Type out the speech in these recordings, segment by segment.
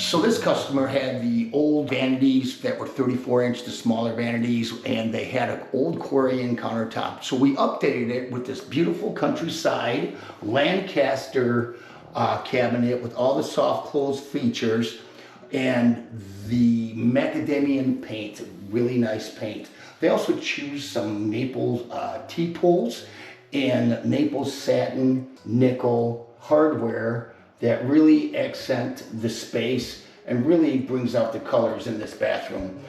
So this customer had the old vanities that were 34-inch, the smaller vanities, and they had an old Korean countertop. So we updated it with this beautiful countryside Lancaster cabinet with all the soft close features and the macadamian paint, really nice paint. They also choose some maple T-pulls and maple satin nickel hardware that really accent the space and really brings out the colors in this bathroom.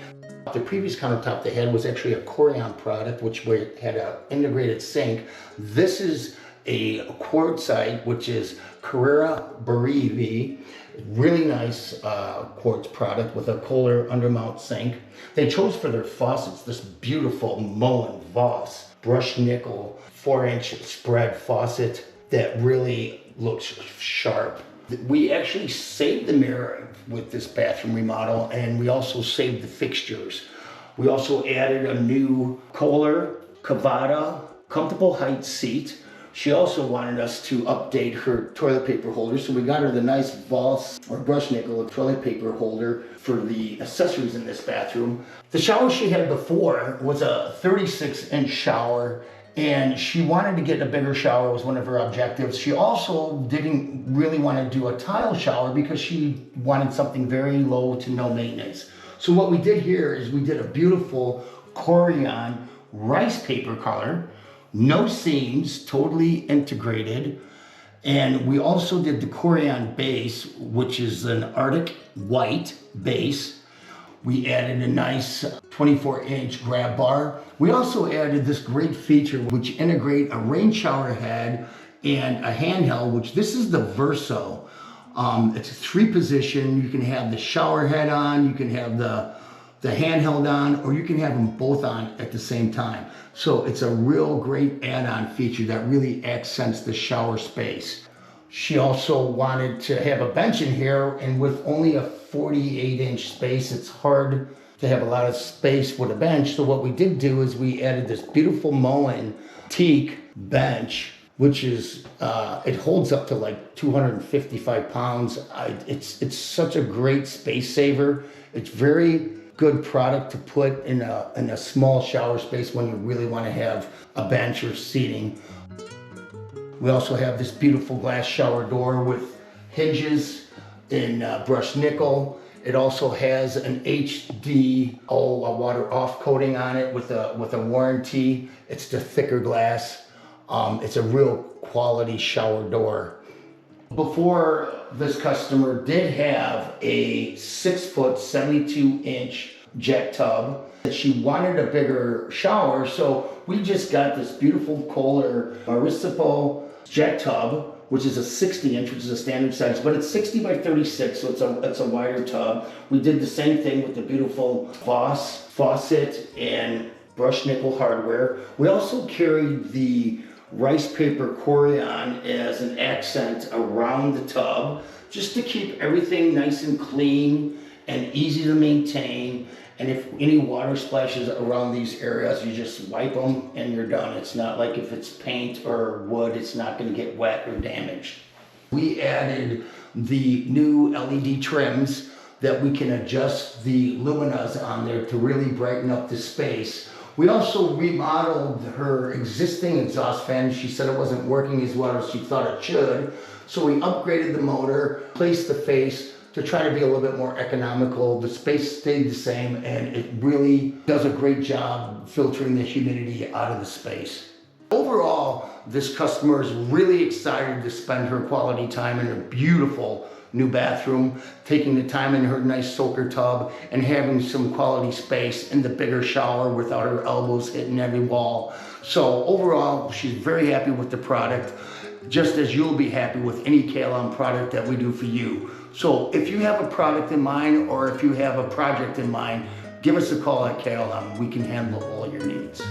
The previous countertop they had was actually a Korean product, which had an integrated sink. This is a quartzite, which is Carrera Berevi. Really nice quartz product with a Kohler undermount sink. They chose for their faucets this beautiful Moen Voss brushed nickel 4-inch spread faucet that really looks sharp. We actually saved the mirror with this bathroom remodel, and we also saved the fixtures. We also added a new Kohler Cavada comfortable height seat. She also wanted us to update her toilet paper holder, so we got her the nice Voss or brushed nickel toilet paper holder for the accessories in this bathroom. The shower she had before was a 36-inch shower, and she wanted to get a bigger shower, was one of her objectives. She also didn't really want to do a tile shower because she wanted something very low to no maintenance. So what we did here is we did a beautiful Korean rice paper color, no seams, totally integrated. And we also did the Korean base, which is an Arctic white base. We added a nice 24-inch grab bar. We also added this great feature which integrate a rain shower head and a handheld, which this is the Verso. It's a 3-position. You can have the shower head on, you can have the handheld on, or you can have them both on at the same time. So it's a real great add-on feature that really accents the shower space. She also wanted to have a bench in here, and with only a 48-inch space, it's hard to have a lot of space with a bench. So what we did do is we added this beautiful Moen teak bench, which is, it holds up to like 255 pounds. It's such a great space saver. It's very good product to put in a small shower space when you really want to have a bench or seating. We also have this beautiful glass shower door with hinges in brushed nickel. It also has an HDO water off coating on it with a warranty. It's the thicker glass. It's a real quality shower door. Before, this customer did have a 6-foot, 72-inch jet tub. She wanted a bigger shower, so we just got this beautiful Kohler Marisipo jet tub, which is a 60-inch, which is a standard size, but it's 60 by 36, so it's a wider tub. We did the same thing with the beautiful Voss faucet and brushed nickel hardware. We also carried the rice paper Korean as an accent around the tub, just to keep everything nice and clean and easy to maintain. And if any water splashes around these areas, you just wipe them and you're done. It's not like if it's paint or wood, it's not going to get wet or damaged. We added the new LED trims that we can adjust the luminas on there to really brighten up the space. We also remodeled her existing exhaust fan. She said it wasn't working as well as she thought it should. So we upgraded the motor, placed the face to try to be a little bit more economical. The space stayed the same, and it really does a great job filtering the humidity out of the space. Overall, this customer is really excited to spend her quality time in a beautiful new bathroom, taking the time in her nice soaker tub and having some quality space in the bigger shower without her elbows hitting every wall. So overall, she's very happy with the product, just as you'll be happy with any KLM product that we do for you. So if you have a product in mind, or if you have a project in mind, give us a call at KLM. We can handle all your needs.